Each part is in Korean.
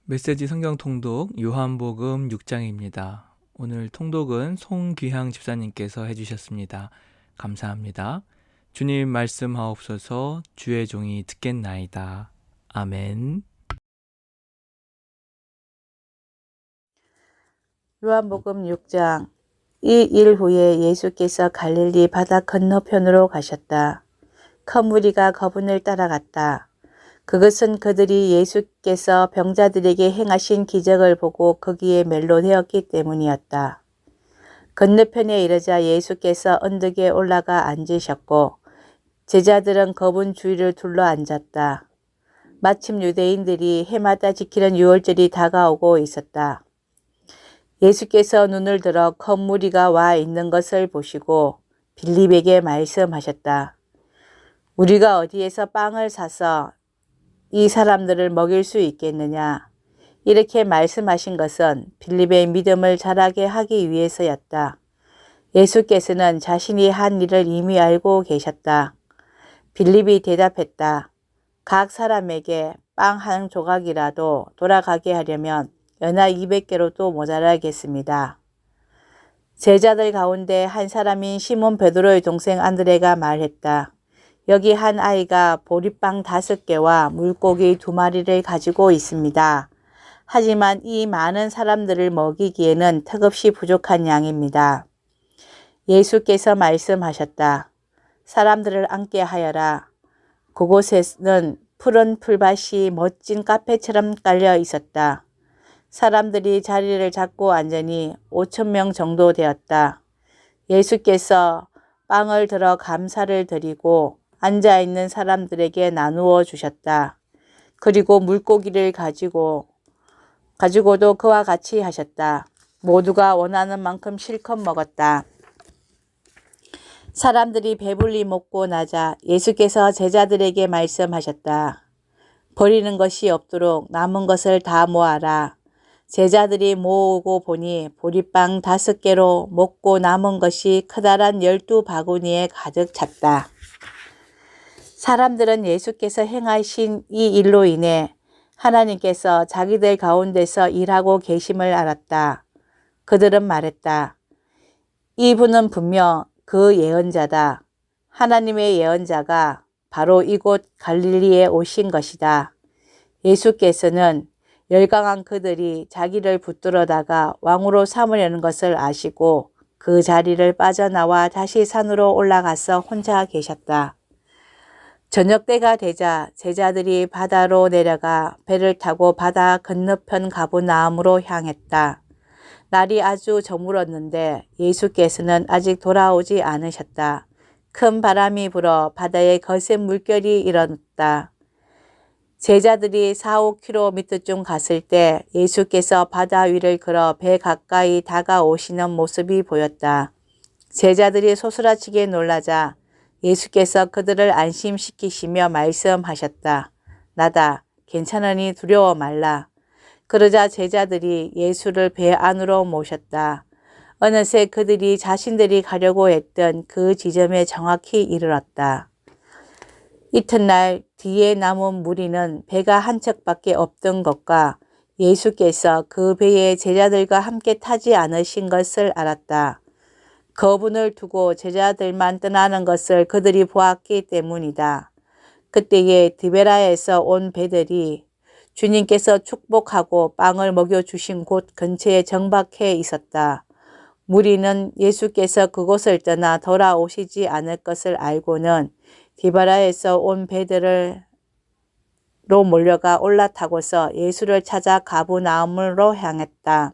메시지 성경 통독 요한복음 6장입니다. 오늘 통독은 송귀향 집사님께서 해주셨습니다. 감사합니다. 주님 말씀하옵소서. 주의 종이 듣겠나이다. 아멘. 요한복음 6장. 이 일 후에 예수께서 갈릴리 바다 건너편으로 가셨다. 큰 무리가 그분을 따라갔다. 그것은 그들이 예수께서 병자들에게 행하신 기적을 보고 거기에 멜로되었기 때문이었다. 건너편에 이르자 예수께서 언덕에 올라가 앉으셨고 제자들은 그분 주위를 둘러 앉았다. 마침 유대인들이 해마다 지키는 유월절이 다가오고 있었다. 예수께서 눈을 들어 큰 무리가 와 있는 것을 보시고 빌립에게 말씀하셨다. 우리가 어디에서 빵을 사서 이 사람들을 먹일 수 있겠느냐? 이렇게 말씀하신 것은 빌립의 믿음을 자라게 하기 위해서였다. 예수께서는 자신이 한 일을 이미 알고 계셨다. 빌립이 대답했다. 각 사람에게 빵 한 조각이라도 돌아가게 하려면 연하 200개로도 모자라겠습니다. 제자들 가운데 한 사람인 시몬 베드로의 동생 안드레가 말했다. 여기 한 아이가 보리빵 5개와 물고기 2마리를 가지고 있습니다. 하지만 이 많은 사람들을 먹이기에는 턱없이 부족한 양입니다. 예수께서 말씀하셨다. 사람들을 앉게 하여라. 그곳에는 푸른 풀밭이 멋진 카페처럼 깔려 있었다. 사람들이 자리를 잡고 앉으니 5,000명 정도 되었다. 예수께서 빵을 들어 감사를 드리고 앉아있는 사람들에게 나누어 주셨다. 그리고 물고기를 가지고도 그와 같이 하셨다. 모두가 원하는 만큼 실컷 먹었다. 사람들이 배불리 먹고 나자 예수께서 제자들에게 말씀하셨다. 버리는 것이 없도록 남은 것을 다 모아라. 제자들이 모으고 보니 보리빵 5개로 먹고 남은 것이 커다란 12바구니에 가득 찼다. 사람들은 예수께서 행하신 이 일로 인해 하나님께서 자기들 가운데서 일하고 계심을 알았다. 그들은 말했다. 이분은 분명 그 예언자다. 하나님의 예언자가 바로 이곳 갈릴리에 오신 것이다. 예수께서는 열강한 그들이 자기를 붙들어다가 왕으로 삼으려는 것을 아시고 그 자리를 빠져나와 다시 산으로 올라가서 혼자 계셨다. 저녁 때가 되자 제자들이 바다로 내려가 배를 타고 바다 건너편 가버나움으로 향했다. 날이 아주 저물었는데 예수께서는 아직 돌아오지 않으셨다. 큰 바람이 불어 바다에 거센 물결이 일어났다. 제자들이 4-5km쯤 갔을 때 예수께서 바다 위를 걸어 배 가까이 다가오시는 모습이 보였다. 제자들이 소스라치게 놀라자 예수께서 그들을 안심시키시며 말씀하셨다. 나다. 괜찮으니 두려워 말라. 그러자 제자들이 예수를 배 안으로 모셨다. 어느새 그들이 자신들이 가려고 했던 그 지점에 정확히 이르렀다. 이튿날 뒤에 남은 무리는 배가 한 척밖에 없던 것과 예수께서 그 배에 제자들과 함께 타지 않으신 것을 알았다. 그분을 두고 제자들만 떠나는 것을 그들이 보았기 때문이다. 그때에 디베라에서 온 배들이 주님께서 축복하고 빵을 먹여주신 곳 근처에 정박해 있었다. 무리는 예수께서 그곳을 떠나 돌아오시지 않을 것을 알고는 디베라에서 온 배들로 몰려가 올라타고서 예수를 찾아 가버나움으로 향했다.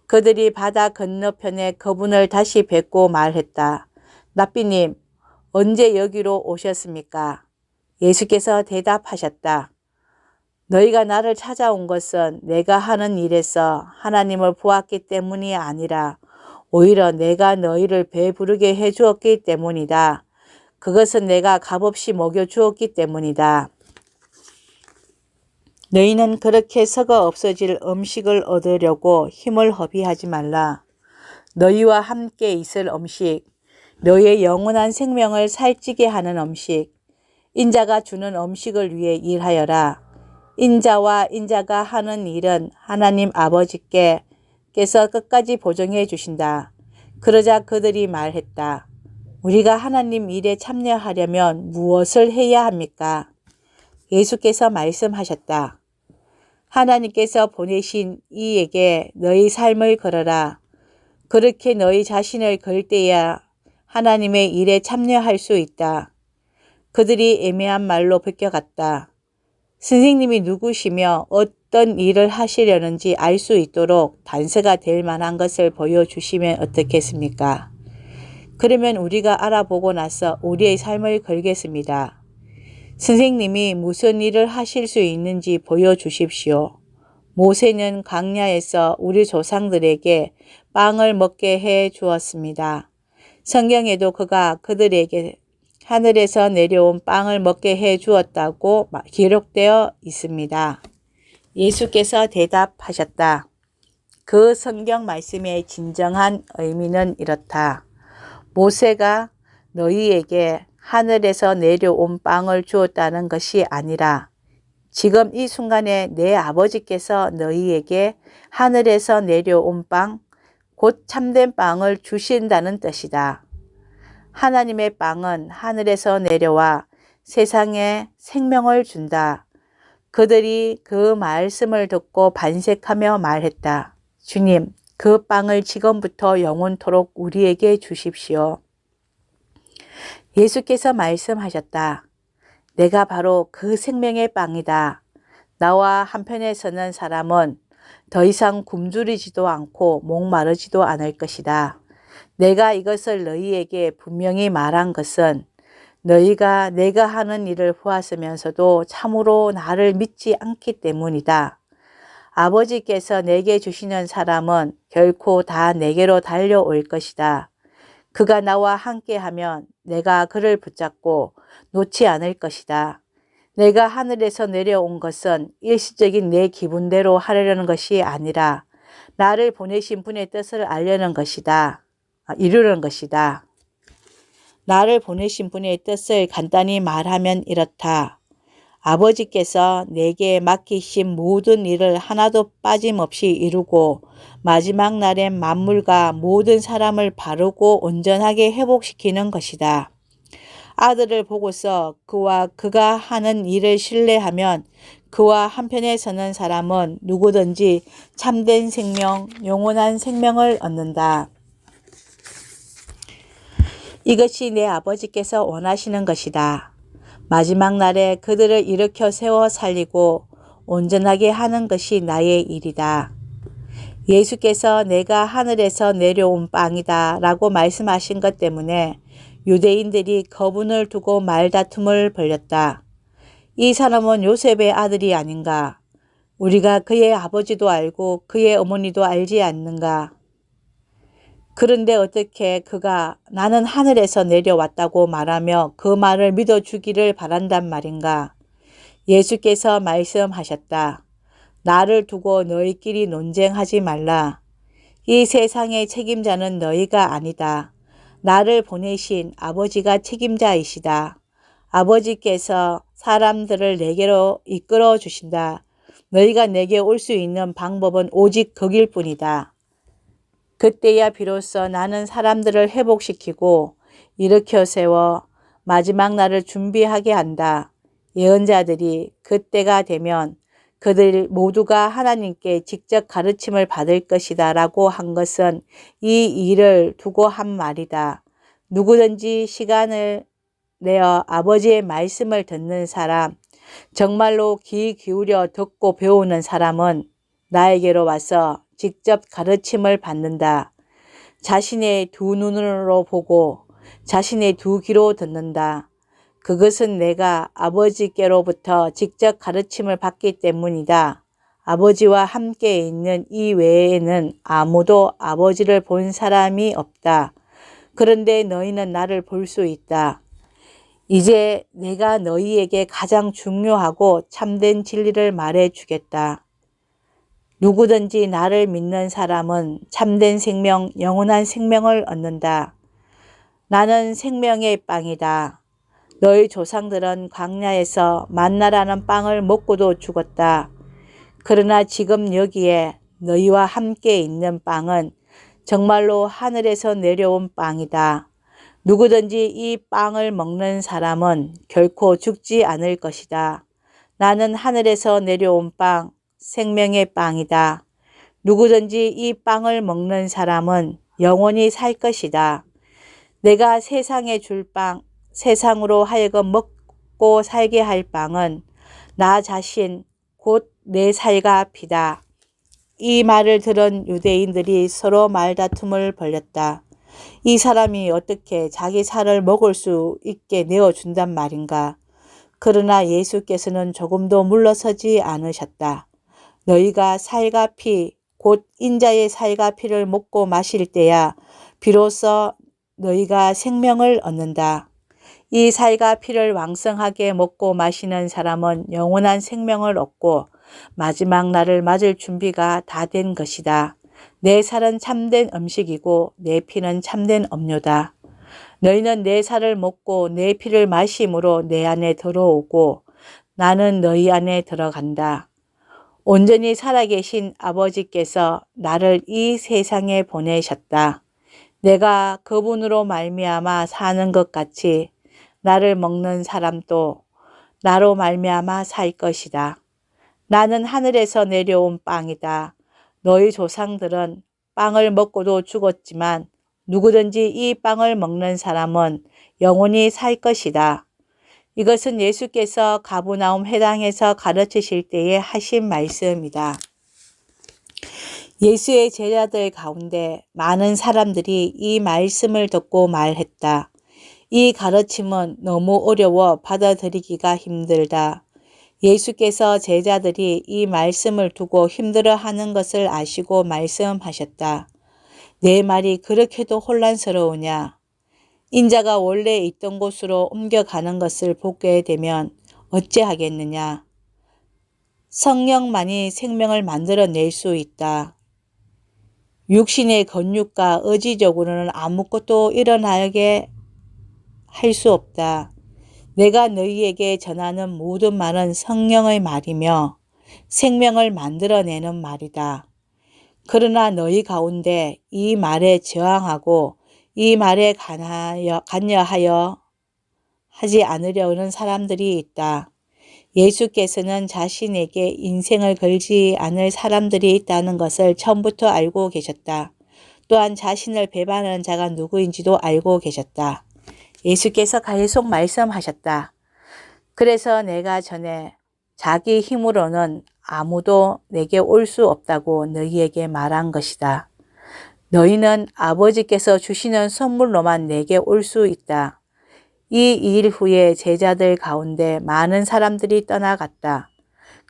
그들이 바다 건너편에 그분을 다시 뵙고 말했다. 랍비님, 언제 여기로 오셨습니까? 예수께서 대답하셨다. 너희가 나를 찾아온 것은 내가 하는 일에서 하나님을 보았기 때문이 아니라 오히려 내가 너희를 배부르게 해주었기 때문이다. 그것은 내가 값없이 먹여주었기 때문이다. 너희는 그렇게 썩어 없어질 음식을 얻으려고 힘을 허비하지 말라. 너희와 함께 있을 음식, 너희의 영원한 생명을 살찌게 하는 음식, 인자가 주는 음식을 위해 일하여라. 인자와 인자가 하는 일은 하나님 아버지께서 끝까지 보증해 주신다. 그러자 그들이 말했다. 우리가 하나님 일에 참여하려면 무엇을 해야 합니까? 예수께서 말씀하셨다. 하나님께서 보내신 이에게 너희 삶을 걸어라. 그렇게 너희 자신을 걸 때야 하나님의 일에 참여할 수 있다. 그들이 애매한 말로 베껴갔다. 선생님이 누구시며 어떤 일을 하시려는지 알 수 있도록 단서가 될 만한 것을 보여주시면 어떻겠습니까? 그러면 우리가 알아보고 나서 우리의 삶을 걸겠습니다. 선생님이 무슨 일을 하실 수 있는지 보여주십시오. 모세는 광야에서 우리 조상들에게 빵을 먹게 해 주었습니다. 성경에도 그가 그들에게 하늘에서 내려온 빵을 먹게 해 주었다고 기록되어 있습니다. 예수께서 대답하셨다. 그 성경 말씀의 진정한 의미는 이렇다. 모세가 너희에게 하늘에서 내려온 빵을 주었다는 것이 아니라 지금 이 순간에 내 아버지께서 너희에게 하늘에서 내려온 빵, 곧 참된 빵을 주신다는 뜻이다. 하나님의 빵은 하늘에서 내려와 세상에 생명을 준다. 그들이 그 말씀을 듣고 반색하며 말했다. 주님, 그 빵을 지금부터 영원토록 우리에게 주십시오. 예수께서 말씀하셨다. 내가 바로 그 생명의 빵이다. 나와 한편에 서는 사람은 더 이상 굶주리지도 않고 목마르지도 않을 것이다. 내가 이것을 너희에게 분명히 말한 것은 너희가 내가 하는 일을 보았으면서도 참으로 나를 믿지 않기 때문이다. 아버지께서 내게 주시는 사람은 결코 다 내게로 달려올 것이다. 그가 나와 함께하면 내가 그를 붙잡고 놓지 않을 것이다. 내가 하늘에서 내려온 것은 일시적인 내 기분대로 하려는 것이 아니라 나를 보내신 분의 뜻을 이루는 것이다. 나를 보내신 분의 뜻을 간단히 말하면 이렇다. 아버지께서 내게 맡기신 모든 일을 하나도 빠짐없이 이루고 마지막 날엔 만물과 모든 사람을 바르고 온전하게 회복시키는 것이다. 아들을 보고서 그가 하는 일을 신뢰하면 그와 한편에 서는 사람은 누구든지 참된 생명, 영원한 생명을 얻는다. 이것이 내 아버지께서 원하시는 것이다. 마지막 날에 그들을 일으켜 세워 살리고 온전하게 하는 것이 나의 일이다. 예수께서 내가 하늘에서 내려온 빵이다 라고 말씀하신 것 때문에 유대인들이 거분을 두고 말다툼을 벌였다. 이 사람은 요셉의 아들이 아닌가? 우리가 그의 아버지도 알고 그의 어머니도 알지 않는가? 그런데 어떻게 그가 나는 하늘에서 내려왔다고 말하며 그 말을 믿어주기를 바란단 말인가? 예수께서 말씀하셨다. 나를 두고 너희끼리 논쟁하지 말라. 이 세상의 책임자는 너희가 아니다. 나를 보내신 아버지가 책임자이시다. 아버지께서 사람들을 내게로 이끌어 주신다. 너희가 내게 올 수 있는 방법은 오직 거길 뿐이다. 그때야 비로소 나는 사람들을 회복시키고 일으켜 세워 마지막 날을 준비하게 한다. 예언자들이 그때가 되면 그들 모두가 하나님께 직접 가르침을 받을 것이다 라고 한 것은 이 일을 두고 한 말이다. 누구든지 시간을 내어 아버지의 말씀을 듣는 사람, 정말로 귀 기울여 듣고 배우는 사람은 나에게로 와서 직접 가르침을 받는다. 자신의 두 눈으로 보고 자신의 두 귀로 듣는다. 그것은 내가 아버지께로부터 직접 가르침을 받기 때문이다. 아버지와 함께 있는 이 외에는 아무도 아버지를 본 사람이 없다. 그런데 너희는 나를 볼 수 있다. 이제 내가 너희에게 가장 중요하고 참된 진리를 말해 주겠다. 누구든지 나를 믿는 사람은 참된 생명, 영원한 생명을 얻는다. 나는 생명의 빵이다. 너희 조상들은 광야에서 만나라는 빵을 먹고도 죽었다. 그러나 지금 여기에 너희와 함께 있는 빵은 정말로 하늘에서 내려온 빵이다. 누구든지 이 빵을 먹는 사람은 결코 죽지 않을 것이다. 나는 하늘에서 내려온 빵, 생명의 빵이다. 누구든지 이 빵을 먹는 사람은 영원히 살 것이다. 내가 세상에 줄 빵, 세상으로 하여금 먹고 살게 할 빵은 나 자신, 곧 내 살과 피다. 이 말을 들은 유대인들이 서로 말다툼을 벌였다. 이 사람이 어떻게 자기 살을 먹을 수 있게 내어준단 말인가? 그러나 예수께서는 조금도 물러서지 않으셨다. 너희가 살과 피, 곧 인자의 살과 피를 먹고 마실 때야 비로소 너희가 생명을 얻는다. 이 살과 피를 왕성하게 먹고 마시는 사람은 영원한 생명을 얻고 마지막 날을 맞을 준비가 다 된 것이다. 내 살은 참된 음식이고 내 피는 참된 음료다. 너희는 내 살을 먹고 내 피를 마심으로 내 안에 들어오고 나는 너희 안에 들어간다. 온전히 살아계신 아버지께서 나를 이 세상에 보내셨다. 내가 그분으로 말미암아 사는 것 같이 나를 먹는 사람도 나로 말미암아 살 것이다. 나는 하늘에서 내려온 빵이다. 너희 조상들은 빵을 먹고도 죽었지만 누구든지 이 빵을 먹는 사람은 영원히 살 것이다. 이것은 예수께서 가버나움 회당에서 가르치실 때에 하신 말씀이다. 예수의 제자들 가운데 많은 사람들이 이 말씀을 듣고 말했다. 이 가르침은 너무 어려워 받아들이기가 힘들다. 예수께서 제자들이 이 말씀을 두고 힘들어하는 것을 아시고 말씀하셨다. 내 말이 그렇게도 혼란스러우냐? 인자가 원래 있던 곳으로 옮겨가는 것을 보게 되면 어찌하겠느냐? 성령만이 생명을 만들어낼 수 있다. 육신의 건육과 의지적으로는 아무것도 일어나게 할 수 없다. 내가 너희에게 전하는 모든 말은 성령의 말이며 생명을 만들어내는 말이다. 그러나 너희 가운데 이 말에 저항하고 이 말에 관여하여 하지 않으려는 사람들이 있다. 예수께서는 자신에게 인생을 걸지 않을 사람들이 있다는 것을 처음부터 알고 계셨다. 또한 자신을 배반하는 자가 누구인지도 알고 계셨다. 예수께서 계속 말씀하셨다. 그래서 내가 전에 자기 힘으로는 아무도 내게 올 수 없다고 너희에게 말한 것이다. 너희는 아버지께서 주시는 선물로만 내게 올 수 있다. 이 일 후에 제자들 가운데 많은 사람들이 떠나갔다.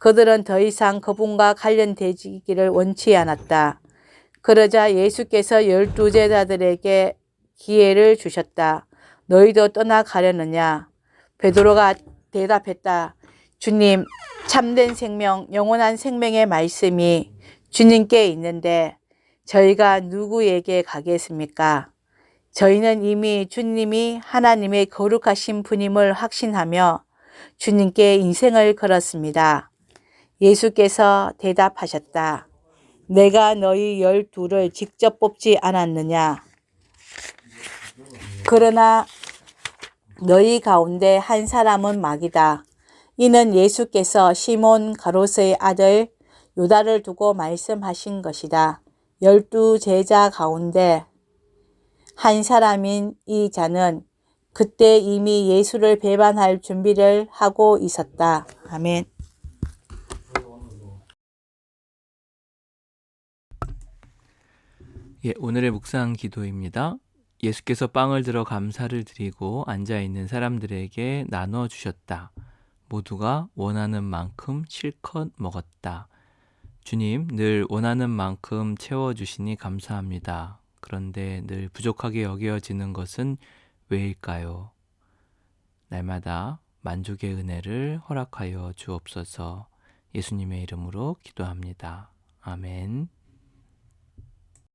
그들은 더 이상 그분과 관련되기를 원치 않았다. 그러자 예수께서 12 제자들에게 기회를 주셨다. 너희도 떠나가려느냐? 베드로가 대답했다. 주님, 참된 생명, 영원한 생명의 말씀이 주님께 있는데 저희가 누구에게 가겠습니까? 저희는 이미 주님이 하나님의 거룩하신 분임을 확신하며 주님께 인생을 걸었습니다. 예수께서 대답하셨다. 내가 너희 12를 직접 뽑지 않았느냐? 그러나 너희 가운데 한 사람은 마귀다. 이는 예수께서 시몬 가롯의 아들 유다를 두고 말씀하신 것이다. 12 제자 가운데 한 사람인 이 자는 그때 이미 예수를 배반할 준비를 하고 있었다. 아멘. 예, 오늘의 묵상 기도입니다. 예수께서 빵을 들어 감사를 드리고 앉아있는 사람들에게 나눠 주셨다. 모두가 원하는 만큼 실컷 먹었다. 주님, 늘 원하는 만큼 채워주시니 감사합니다. 그런데 늘 부족하게 여겨지는 것은 왜일까요? 날마다 만족의 은혜를 허락하여 주옵소서. 예수님의 이름으로 기도합니다. 아멘.